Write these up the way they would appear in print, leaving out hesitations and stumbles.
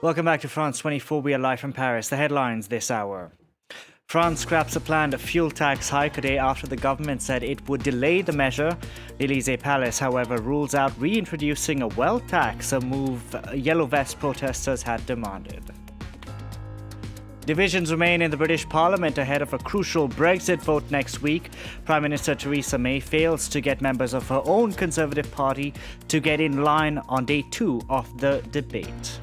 Welcome back to France 24. We are live from Paris. The headlines this hour. France scraps a planned fuel tax hike a day after the government said it would delay the measure. The Élysée Palace, however, rules out reintroducing a wealth tax, a move Yellow Vest protesters had demanded. Divisions remain in the British Parliament ahead of a crucial Brexit vote next week. Prime Minister Theresa May fails to get members of her own Conservative Party to get in line on day 2 of the debate.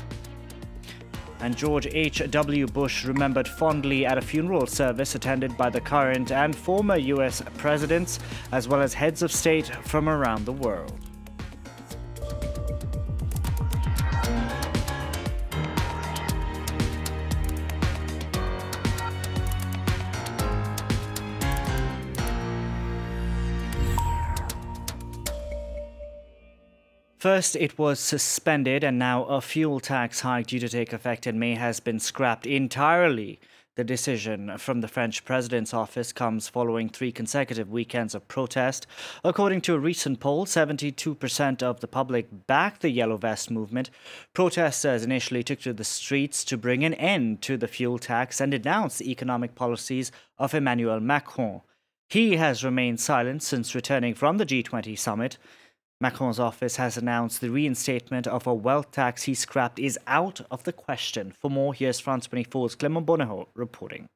And George H.W. Bush remembered fondly at a funeral service attended by the current and former US presidents, as well as heads of state from around the world. First, it was suspended, and now a fuel tax hike due to take effect in May has been scrapped entirely. The decision from the French president's office comes following 3 consecutive weekends of protest. According to a recent poll, 72% of the public backed the Yellow Vest movement. Protesters initially took to the streets to bring an end to the fuel tax and denounce the economic policies of Emmanuel Macron. He has remained silent since returning from the G20 summit. Macron's office has announced the reinstatement of a wealth tax he scrapped is out of the question. For more, here's France 24's Clément Bonneau reporting.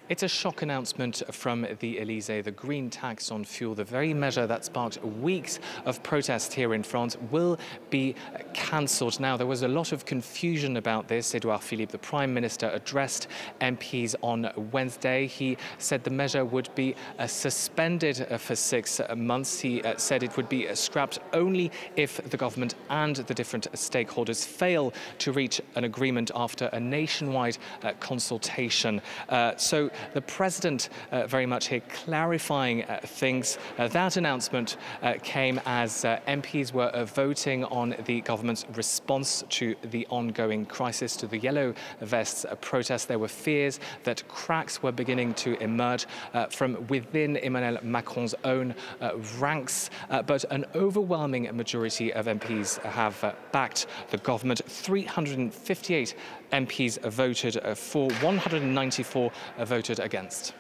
It's a shock announcement from the Élysée. The green tax on fuel, the very measure that sparked weeks of protest here in France, will be cancelled. Now, there was a lot of confusion about this. Edouard Philippe, the Prime Minister, addressed MPs on Wednesday. He said the measure would be suspended for 6 months. He said it would be scrapped only if the government and the different stakeholders fail to reach an agreement after a nationwide consultation. So the President very much here clarifying things. That announcement came as MPs were voting on the government's response to the ongoing crisis, to the Yellow Vests protest. There were fears that cracks were beginning to emerge from within Emmanuel Macron's own ranks, but an overwhelming majority of MPs have backed the government. 358 MPs voted for, 194 voted against.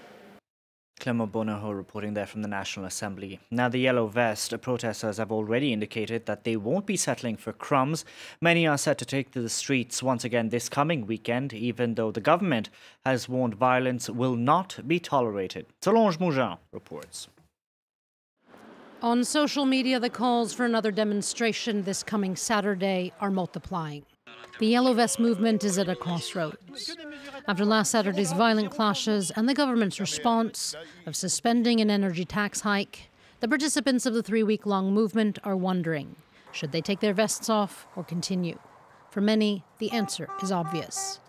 Clément Bonneau reporting there from the National Assembly. Now, the Yellow Vest protesters have already indicated that they won't be settling for crumbs. Many are set to take to the streets once again this coming weekend, even though the government has warned violence will not be tolerated. Solange Mougin reports. On social media, the calls for another demonstration this coming Saturday are multiplying. The Yellow Vest movement is at a crossroads. After last Saturday's violent clashes and the government's response of suspending an energy tax hike, the participants of the 3-week-long movement are wondering, should they take their vests off or continue? For many, the answer is obvious.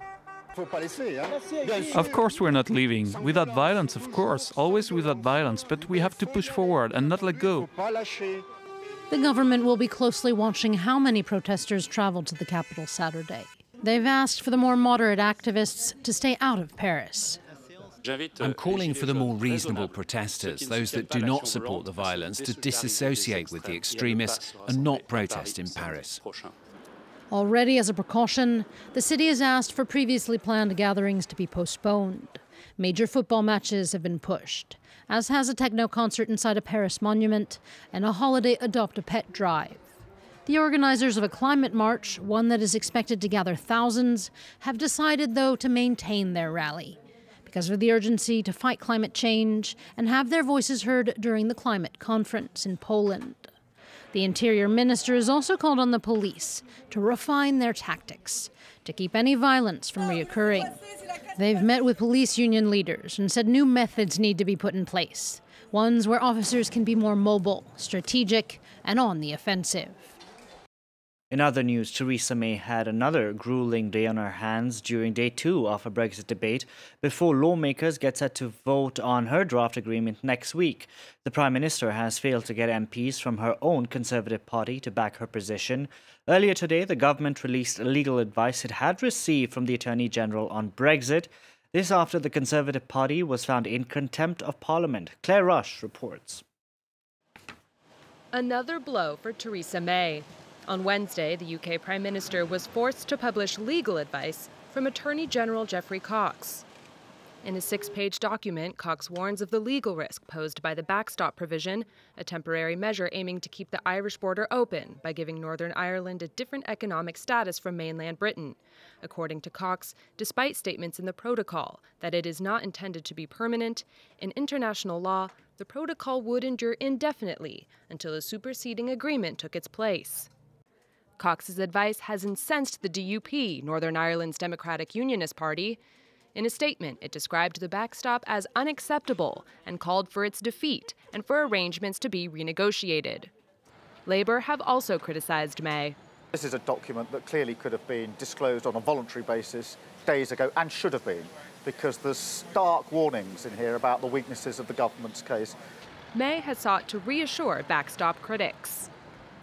Of course we're not leaving. Without violence, of course. Always without violence. But we have to push forward and not let go. The government will be closely watching how many protesters travel to the capital Saturday. They've asked for the more moderate activists to stay out of Paris. I'm calling for the more reasonable protesters, those that do not support the violence, to disassociate with the extremists and not protest in Paris. Already, as a precaution, the city has asked for previously planned gatherings to be postponed. Major football matches have been pushed, as has a techno concert inside a Paris monument and a holiday adopt-a-pet drive. The organizers of a climate march, one that is expected to gather thousands, have decided, though, to maintain their rally because of the urgency to fight climate change and have their voices heard during the climate conference in Poland. The Interior Minister has also called on the police to refine their tactics to keep any violence from reoccurring. They've met with police union leaders and said new methods need to be put in place, ones where officers can be more mobile, strategic, and on the offensive. In other news, Theresa May had another grueling day on her hands during day 2 of a Brexit debate before lawmakers get set to vote on her draft agreement next week. The Prime Minister has failed to get MPs from her own Conservative Party to back her position. Earlier today, the government released legal advice it had received from the Attorney General on Brexit. This after the Conservative Party was found in contempt of Parliament. Claire Rush reports. Another blow for Theresa May. On Wednesday, the UK Prime Minister was forced to publish legal advice from Attorney General Geoffrey Cox. In a 6-page document, Cox warns of the legal risk posed by the backstop provision, a temporary measure aiming to keep the Irish border open by giving Northern Ireland a different economic status from mainland Britain. According to Cox, despite statements in the protocol that it is not intended to be permanent, in international law, the protocol would endure indefinitely until a superseding agreement took its place. Cox's advice has incensed the DUP, Northern Ireland's Democratic Unionist Party. In a statement, it described the backstop as unacceptable and called for its defeat and for arrangements to be renegotiated. Labour have also criticised May. This is a document that clearly could have been disclosed on a voluntary basis days ago and should have been, because there's stark warnings in here about the weaknesses of the government's case. May has sought to reassure backstop critics.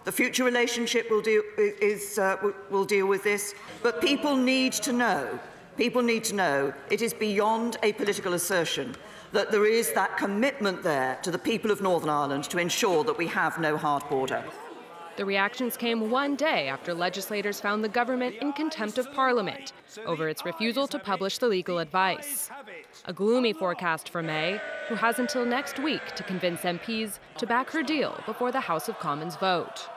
The future relationship will deal with this, but people need to know it is beyond a political assertion that there is that commitment there to the people of Northern Ireland to ensure that we have no hard border. The reactions came one day after legislators found the government in contempt of Parliament over its refusal to publish the legal advice. A gloomy forecast for May, who has until next week to convince MPs to back her deal before the House of Commons vote.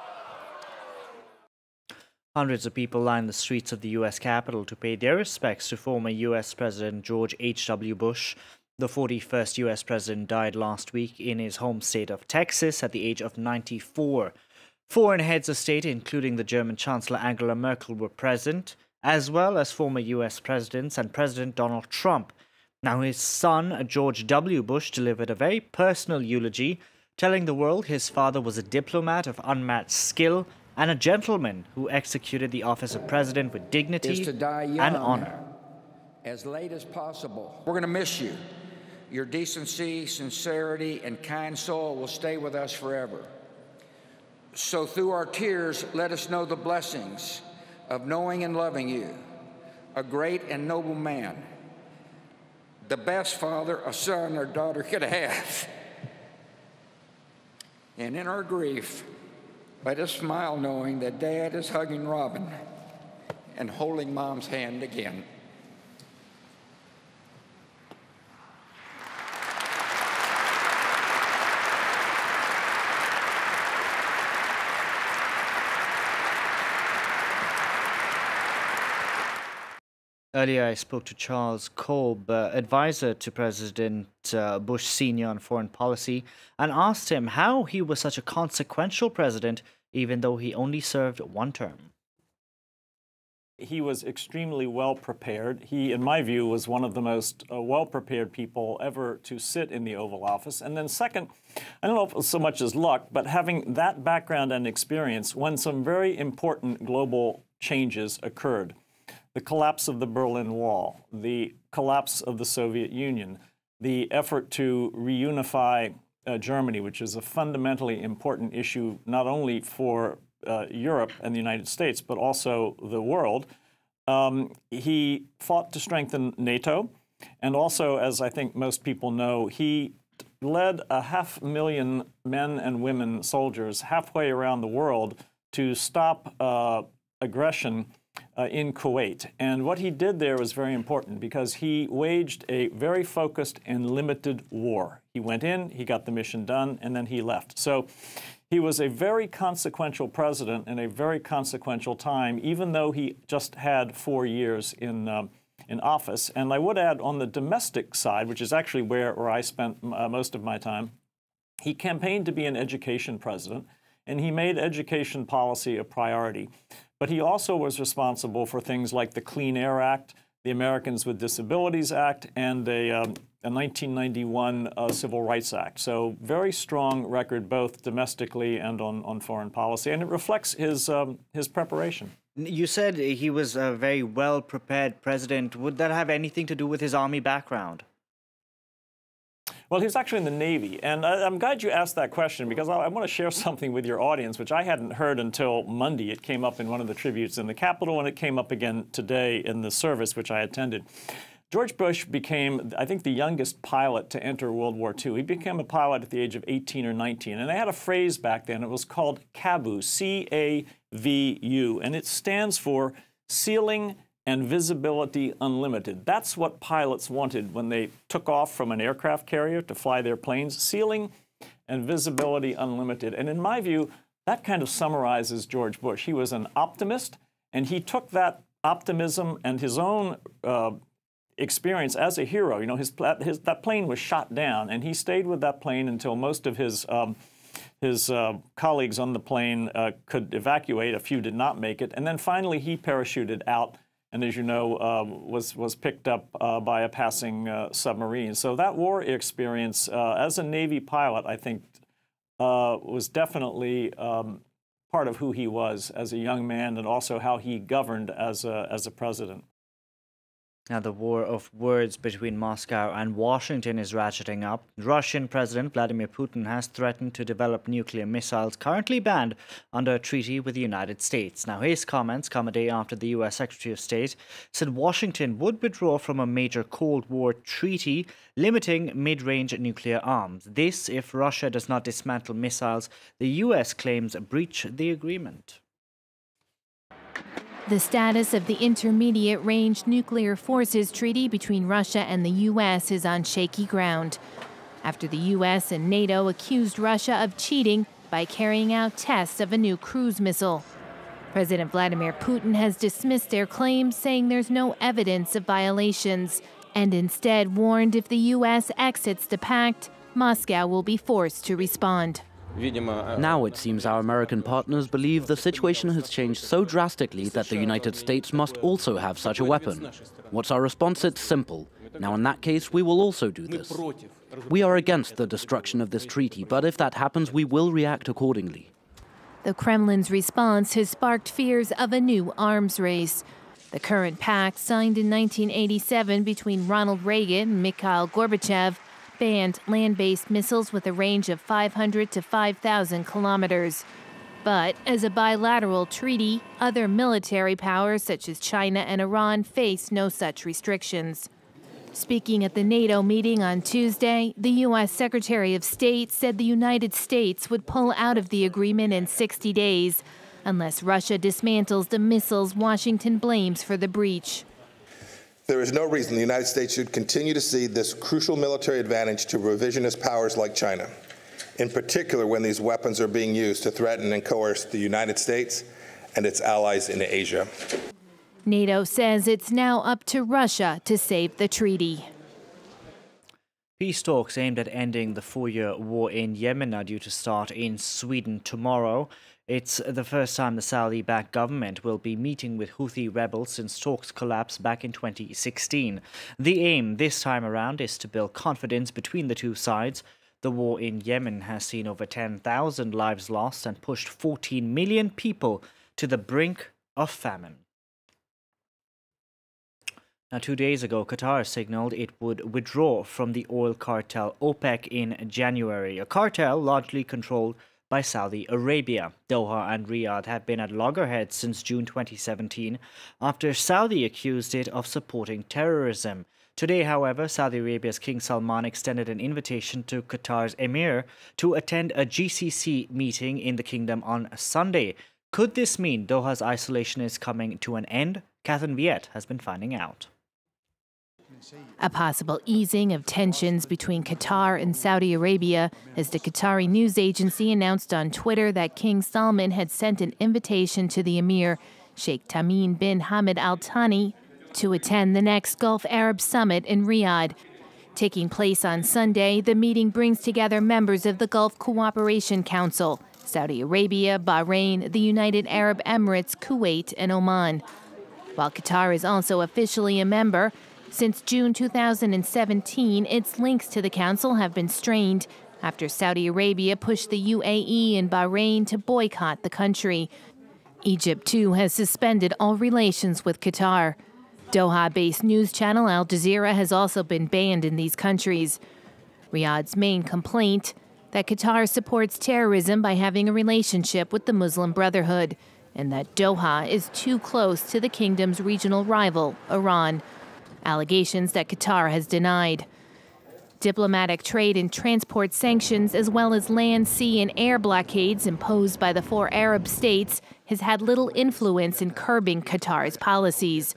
Hundreds of people lined the streets of the U.S. Capitol to pay their respects to former U.S. President George H.W. Bush. The 41st U.S. president died last week in his home state of Texas at the age of 94. Foreign heads of state, including the German Chancellor Angela Merkel, were present, as well as former U.S. presidents and President Donald Trump. Now, his son, George W. Bush, delivered a very personal eulogy, telling the world his father was a diplomat of unmatched skill and a gentleman who executed the office of president with dignity and honor. As late as possible. We're going to miss you. Your decency, sincerity, and kind soul will stay with us forever. So through our tears, let us know the blessings of knowing and loving you, a great and noble man, the best father a son or daughter could have. And in our grief, let us smile knowing that Dad is hugging Robin and holding Mom's hand again. Earlier, I spoke to Charles Kolb, advisor to President Bush Sr. on foreign policy, and asked him how he was such a consequential president, even though he only served one term. He was extremely well prepared. He, in my view, was one of the most well-prepared people ever to sit in the Oval Office. And then second, I don't know if it was so much as luck, but having that background and experience when some very important global changes occurred. The collapse of the Berlin Wall, the collapse of the Soviet Union, the effort to reunify Germany, which is a fundamentally important issue not only for Europe and the United States, but also the world. He fought to strengthen NATO, and also, as I think most people know, he led 500,000 men and women soldiers halfway around the world to stop aggression in Kuwait. And what he did there was very important because he waged a very focused and limited war. He went in, he got the mission done, and then he left. So he was a very consequential president in a very consequential time, even though he just had 4 years in office. And I would add, on the domestic side, which is actually where I spent most of my time, he campaigned to be an education president, and he made education policy a priority. But he also was responsible for things like the Clean Air Act, the Americans with Disabilities Act, and a 1991 Civil Rights Act. So very strong record both domestically and on foreign policy, and it reflects his preparation. You said he was a very well-prepared president. Would that have anything to do with his Army background? Well, he was actually in the Navy, and I'm glad you asked that question because I want to share something with your audience, which I hadn't heard until Monday. It came up in one of the tributes in the Capitol, and it came up again today in the service, which I attended. George Bush became, I think, the youngest pilot to enter World War II. He became a pilot at the age of 18 or 19. And they had a phrase back then. It was called CAVU, C-A-V-U. And it stands for Ceiling and Visibility Unlimited. That's what pilots wanted when they took off from an aircraft carrier to fly their planes. Ceiling and visibility unlimited. And in my view, that kind of summarizes George Bush. He was an optimist, and he took that optimism and his own experience as a hero. You know, that plane was shot down, and he stayed with that plane until most of his colleagues on the plane could evacuate. A few did not make it, and then finally he parachuted out, and as you know, was picked up by a passing submarine. So that war experience, as a Navy pilot, I think, was definitely part of who he was as a young man, and also how he governed as a president. Now, the war of words between Moscow and Washington is ratcheting up. Russian President Vladimir Putin has threatened to develop nuclear missiles currently banned under a treaty with the United States. Now, his comments come a day after the U.S. Secretary of State said Washington would withdraw from a major Cold War treaty limiting mid-range nuclear arms. This if Russia does not dismantle missiles the U.S. claims breach the agreement. The status of the Intermediate Range Nuclear Forces Treaty between Russia and the U.S. is on shaky ground after the U.S. and NATO accused Russia of cheating by carrying out tests of a new cruise missile. President Vladimir Putin has dismissed their claims, saying there's no evidence of violations, and instead warned if the U.S. exits the pact, Moscow will be forced to respond. Now it seems our American partners believe the situation has changed so drastically that the United States must also have such a weapon. What's our response? It's simple. Now in that case, we will also do this. We are against the destruction of this treaty, but if that happens, we will react accordingly. The Kremlin's response has sparked fears of a new arms race. The current pact, signed in 1987 between Ronald Reagan and Mikhail Gorbachev, banned land-based missiles with a range of 500 to 5,000 kilometers. But as a bilateral treaty, other military powers such as China and Iran face no such restrictions. Speaking at the NATO meeting on Tuesday, the U.S. Secretary of State said the United States would pull out of the agreement in 60 days unless Russia dismantles the missiles Washington blames for the breach. There is no reason the United States should continue to cede this crucial military advantage to revisionist powers like China, in particular when these weapons are being used to threaten and coerce the United States and its allies in Asia. NATO says it's now up to Russia to save the treaty. Peace talks aimed at ending the 4-year war in Yemen are due to start in Sweden tomorrow. It's the first time the Saudi-backed government will be meeting with Houthi rebels since talks collapsed back in 2016. The aim this time around is to build confidence between the two sides. The war in Yemen has seen over 10,000 lives lost and pushed 14 million people to the brink of famine. Now, 2 days ago, Qatar signaled it would withdraw from the oil cartel OPEC in January, a cartel largely controlled by Saudi Arabia. Doha and Riyadh have been at loggerheads since June 2017 after Saudi accused it of supporting terrorism. Today, however, Saudi Arabia's King Salman extended an invitation to Qatar's emir to attend a GCC meeting in the kingdom on Sunday. Could this mean Doha's isolation is coming to an end? Catherine Viette has been finding out. A possible easing of tensions between Qatar and Saudi Arabia as the Qatari news agency announced on Twitter that King Salman had sent an invitation to the emir, Sheikh Tamim bin Hamad Al Thani, to attend the next Gulf Arab Summit in Riyadh. Taking place on Sunday, the meeting brings together members of the Gulf Cooperation Council, Saudi Arabia, Bahrain, the United Arab Emirates, Kuwait, and Oman. While Qatar is also officially a member, since June 2017, its links to the council have been strained after Saudi Arabia pushed the UAE and Bahrain to boycott the country. Egypt, too, has suspended all relations with Qatar. Doha-based news channel Al Jazeera has also been banned in these countries. Riyadh's main complaint, that Qatar supports terrorism by having a relationship with the Muslim Brotherhood, and that Doha is too close to the kingdom's regional rival, Iran. allegations that Qatar has denied. Diplomatic, trade and transport sanctions, as well as land, sea and air blockades imposed by the 4 Arab states, has had little influence in curbing Qatar's policies.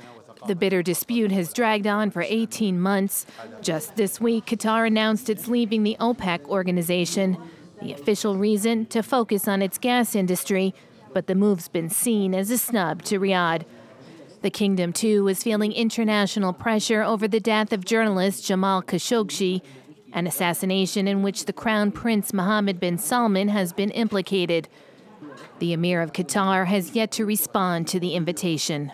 The bitter dispute has dragged on for 18 months. Just this week, Qatar announced it's leaving the OPEC organization. The official reason, to focus on its gas industry, but the move's been seen as a snub to Riyadh. The kingdom, too, is feeling international pressure over the death of journalist Jamal Khashoggi, an assassination in which the Crown Prince Mohammed bin Salman has been implicated. The Emir of Qatar has yet to respond to the invitation.